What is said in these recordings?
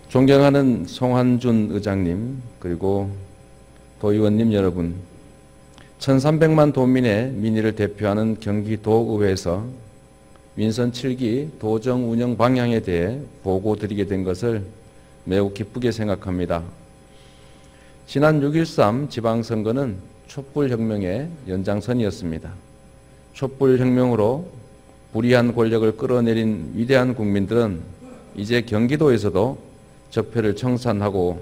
존경하는 송한준 의장님, 그리고 도의원님 여러분, 1300만 도민의 민의를 대표하는 경기도의회에서 민선 7기 도정 운영 방향에 대해 보고 드리게 된 것을 매우 기쁘게 생각합니다. 지난 6.13 지방선거는 촛불혁명의 연장선이었습니다. 촛불혁명으로 불의한 권력을 끌어내린 위대한 국민들은 이제 경기도에서도 적폐를 청산하고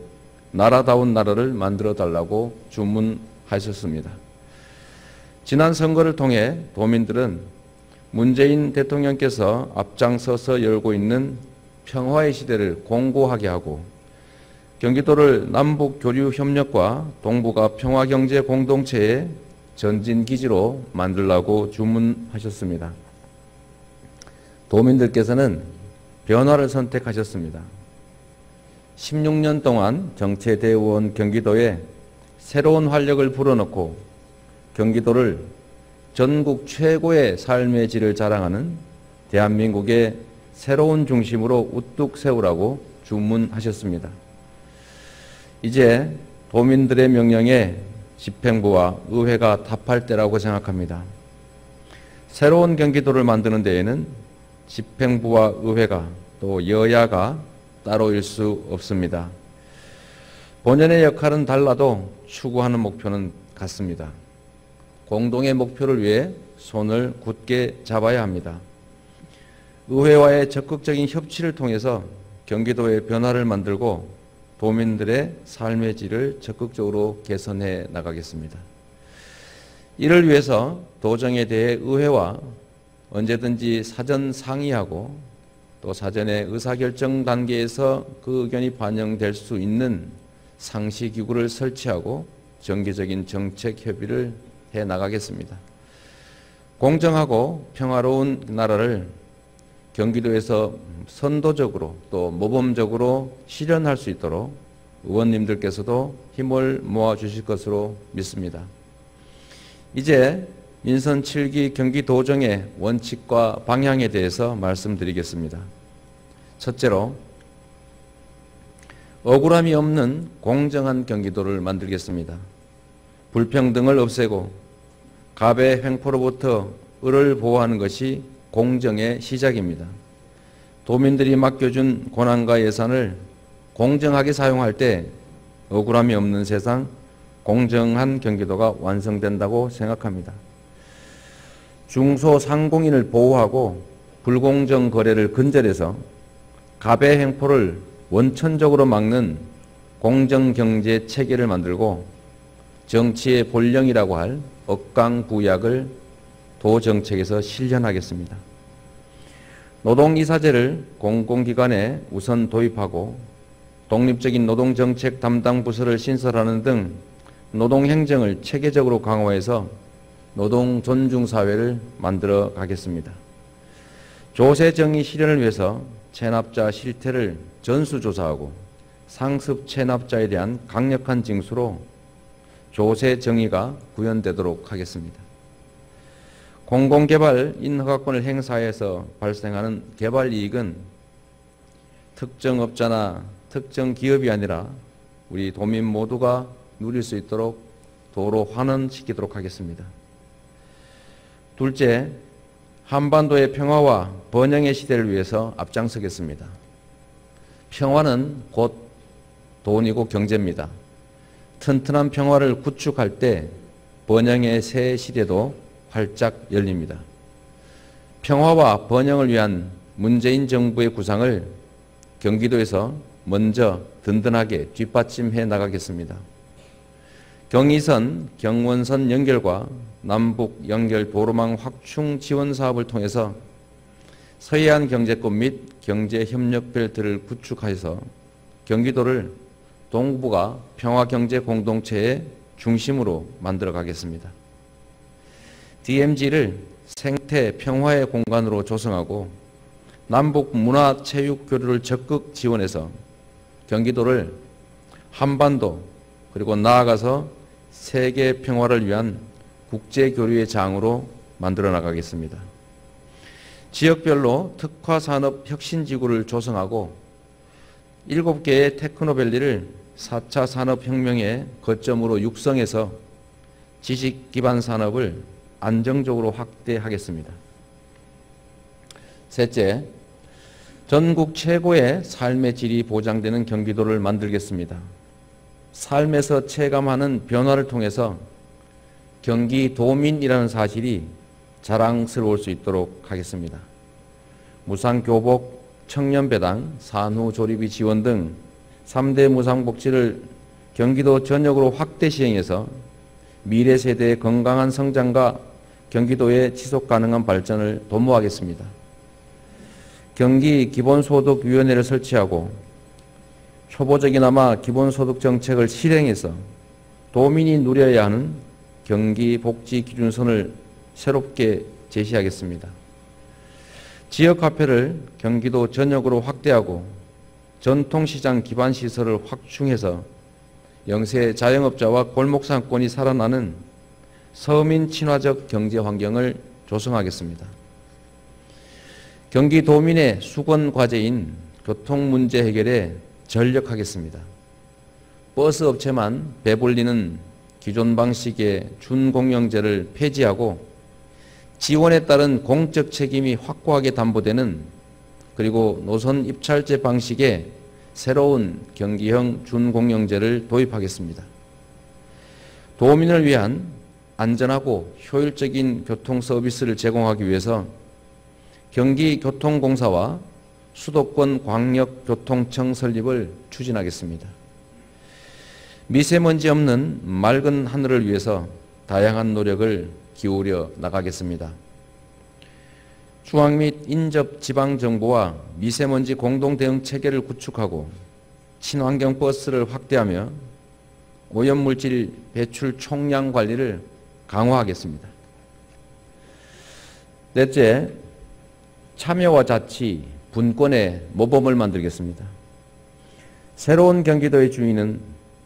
나라다운 나라를 만들어달라고 주문하셨습니다. 지난 선거를 통해 도민들은 문재인 대통령께서 앞장서서 열고 있는 평화의 시대를 공고하게 하고 경기도를 남북교류협력과 동북아 평화경제공동체의 전진기지로 만들라고 주문하셨습니다. 도민들께서는 변화를 선택하셨습니다. 16년 동안 정체되어온 경기도에 새로운 활력을 불어넣고 경기도를 전국 최고의 삶의 질을 자랑하는 대한민국의 새로운 중심으로 우뚝 세우라고 주문하셨습니다. 이제 도민들의 명령에 집행부와 의회가 답할 때라고 생각합니다. 새로운 경기도를 만드는 데에는 집행부와 의회가 또 여야가 따로일 수 없습니다. 본연의 역할은 달라도 추구하는 목표는 같습니다. 공동의 목표를 위해 손을 굳게 잡아야 합니다. 의회와의 적극적인 협치를 통해서 경기도의 변화를 만들고 도민들의 삶의 질을 적극적으로 개선해 나가겠습니다. 이를 위해서 도정에 대해 의회와 언제든지 사전 상의하고 또 사전에 의사결정 단계에서 그 의견이 반영될 수 있는 상시기구를 설치하고 정기적인 정책 협의를 해 나가겠습니다. 공정하고 평화로운 나라를 경기도에서 선도적으로 또 모범적으로 실현할 수 있도록 의원님들께서도 힘을 모아주실 것으로 믿습니다. 이제 민선 7기 경기도정의 원칙과 방향에 대해서 말씀드리겠습니다. 첫째로, 억울함이 없는 공정한 경기도를 만들겠습니다. 불평등을 없애고 갑의 횡포로부터 을을 보호하는 것이 공정의 시작입니다. 도민들이 맡겨준 권한과 예산을 공정하게 사용할 때 억울함이 없는 세상, 공정한 경기도가 완성된다고 생각합니다. 중소상공인을 보호하고 불공정 거래를 근절해서 갑의 횡포를 원천적으로 막는 공정경제 체계를 만들고 정치의 본령이라고 할 억강부약을 도정책에서 실현하겠습니다. 노동이사제를 공공기관에 우선 도입하고 독립적인 노동정책 담당 부서를 신설하는 등 노동행정을 체계적으로 강화해서 노동존중사회를 만들어 가겠습니다. 조세정의 실현을 위해서 체납자 실태를 전수조사하고 상습 체납자에 대한 강력한 징수로 조세정의가 구현되도록 하겠습니다. 공공개발 인허가권을 행사해서 발생하는 개발이익은 특정 업자나 특정 기업이 아니라 우리 도민 모두가 누릴 수 있도록 도로 환원시키도록 하겠습니다. 둘째, 한반도의 평화와 번영의 시대를 위해서 앞장서겠습니다. 평화는 곧 돈이고 경제입니다. 튼튼한 평화를 구축할 때 번영의 새 시대도 활짝 열립니다. 평화와 번영을 위한 문재인 정부의 구상을 경기도에서 먼저 든든하게 뒷받침해 나가겠습니다. 경의선, 경원선 연결과 남북 연결 도로망 확충 지원 사업을 통해서 서해안 경제권 및 경제협력 벨트를 구축해서 경기도를 동북아 평화경제 공동체의 중심으로 만들어 가겠습니다. DMZ를 생태 평화의 공간으로 조성하고 남북 문화 체육 교류를 적극 지원해서 경기도를 한반도 그리고 나아가서 세계 평화를 위한 국제 교류의 장으로 만들어 나가겠습니다. 지역별로 특화산업 혁신지구를 조성하고 7개의 테크노밸리를 4차 산업혁명의 거점으로 육성해서 지식 기반 산업을 안정적으로 확대하겠습니다. 셋째, 전국 최고의 삶의 질이 보장되는 경기도를 만들겠습니다. 삶에서 체감하는 변화를 통해서 경기도민이라는 사실이 자랑스러울 수 있도록 하겠습니다. 무상교복, 청년배당, 산후조리비 지원 등 3대 무상복지를 경기도 전역으로 확대 시행해서 미래 세대의 건강한 성장과 경기도의 지속가능한 발전을 도모하겠습니다. 경기 기본소득위원회를 설치하고 초보적이나마 기본소득 정책을 실행해서 도민이 누려야 하는 경기복지기준선을 새롭게 제시하겠습니다. 지역화폐를 경기도 전역으로 확대하고 전통시장 기반시설을 확충해서 영세 자영업자와 골목상권이 살아나는 서민 친화적 경제 환경을 조성하겠습니다. 경기도민의 수건 과제인 교통 문제 해결에 전력하겠습니다. 버스 업체만 배불리는 기존 방식의 준공영제를 폐지하고 지원에 따른 공적 책임이 확고하게 담보되는 그리고 노선 입찰제 방식의 새로운 경기형 준공영제를 도입하겠습니다. 도민을 위한 안전하고 효율적인 교통 서비스를 제공하기 위해서 경기교통공사와 수도권 광역교통청 설립을 추진하겠습니다. 미세먼지 없는 맑은 하늘을 위해서 다양한 노력을 기울여 나가겠습니다. 중앙 및 인접 지방정부와 미세먼지 공동대응 체계를 구축하고 친환경 버스를 확대하며 오염물질 배출 총량 관리를 강화하겠습니다. 넷째, 참여와 자치, 분권의 모범을 만들겠습니다. 새로운 경기도의 주인은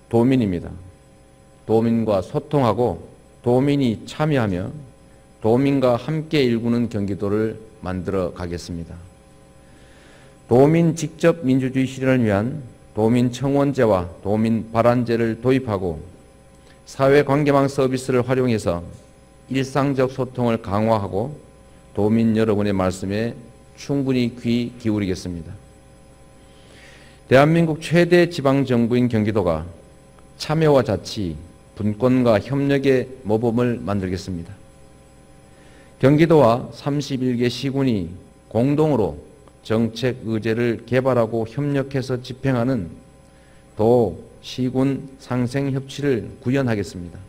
도민입니다. 도민과 소통하고 도민이 참여하며 도민과 함께 일구는 경기도를 만들어 가겠습니다. 도민 직접 민주주의 실현을 위한 도민청원제와 도민발안제를 도입하고 사회관계망 서비스를 활용해서 일상적 소통을 강화하고 도민 여러분의 말씀에 충분히 귀 기울이겠습니다. 대한민국 최대 지방정부인 경기도가 참여와 자치, 분권과 협력의 모범을 만들겠습니다. 경기도와 31개 시군이 공동으로 정책 의제를 개발하고 협력해서 집행하는 도, 시군 상생협치를 구현하겠습니다.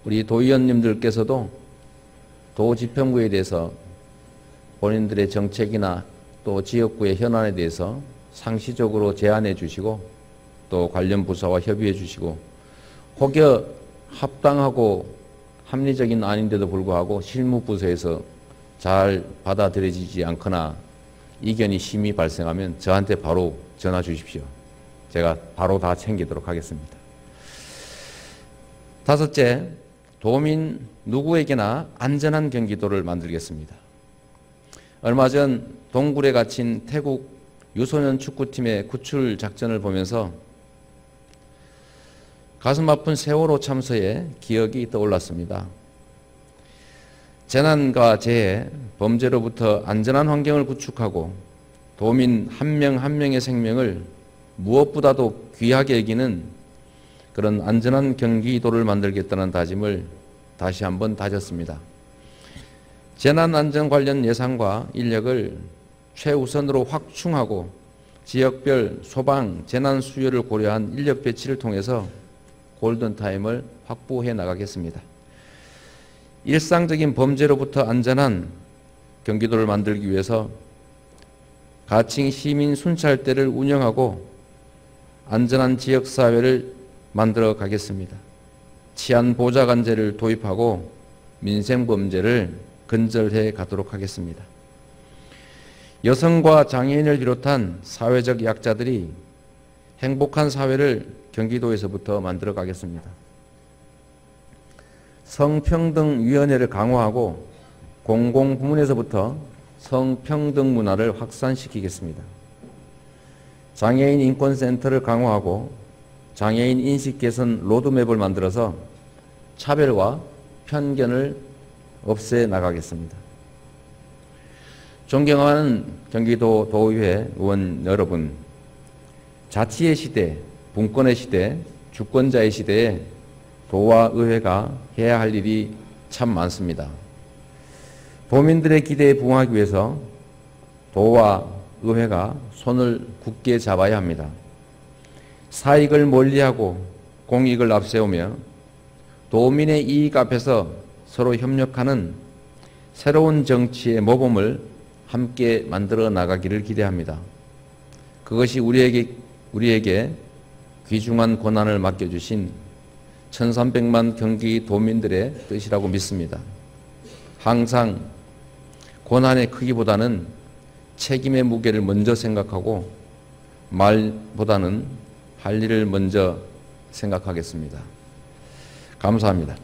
우리 도의원님들께서도 도지평구에 대해서 본인들의 정책이나 또 지역구의 현안에 대해서 상시적으로 제안해 주시고 또 관련 부서와 협의해 주시고 혹여 합당하고 합리적인 안인데도 불구하고 실무부서에서 잘 받아들여지지 않거나 이견이 심히 발생하면 저한테 바로 전화 주십시오. 제가 바로 다 챙기도록 하겠습니다. 다섯째, 도민 누구에게나 안전한 경기도를 만들겠습니다. 얼마 전 동굴에 갇힌 태국 유소년 축구팀의 구출 작전을 보면서 가슴 아픈 세월호 참사의 기억이 떠올랐습니다. 재난과 재해, 범죄로부터 안전한 환경을 구축하고 도민 한 명 한 명의 생명을 무엇보다도 귀하게 여기는 그런 안전한 경기도를 만들겠다는 다짐을 다시 한번 다졌습니다. 재난안전 관련 예산과 인력을 최우선으로 확충하고 지역별 소방, 재난 수요를 고려한 인력 배치를 통해서 골든타임을 확보해 나가겠습니다. 일상적인 범죄로부터 안전한 경기도를 만들기 위해서 가칭 시민 순찰대를 운영하고 안전한 지역사회를 만들어 가겠습니다. 치안보좌관제를 도입하고 민생범죄를 근절해 가도록 하겠습니다. 여성과 장애인을 비롯한 사회적 약자들이 행복한 사회를 경기도에서부터 만들어 가겠습니다. 성평등위원회를 강화하고 공공부문에서부터 성평등 문화를 확산시키겠습니다. 장애인 인권센터를 강화하고 장애인 인식 개선 로드맵을 만들어서 차별과 편견을 없애 나가겠습니다. 존경하는 경기도 도의회 의원 여러분, 자치의 시대, 분권의 시대, 주권자의 시대에 도와 의회가 해야 할 일이 참 많습니다. 도민들의 기대에 부응하기 위해서 도와 의회가 손을 굳게 잡아야 합니다. 사익을 멀리하고 공익을 앞세우며 도민의 이익 앞에서 서로 협력하는 새로운 정치의 모범을 함께 만들어 나가기를 기대합니다. 그것이 우리에게 귀중한 권한을 맡겨주신 1300만 경기 도민들의 뜻이라고 믿습니다. 항상 권한의 크기보다는 책임의 무게를 먼저 생각하고 말보다는 할 일을 먼저 생각하겠습니다. 감사합니다.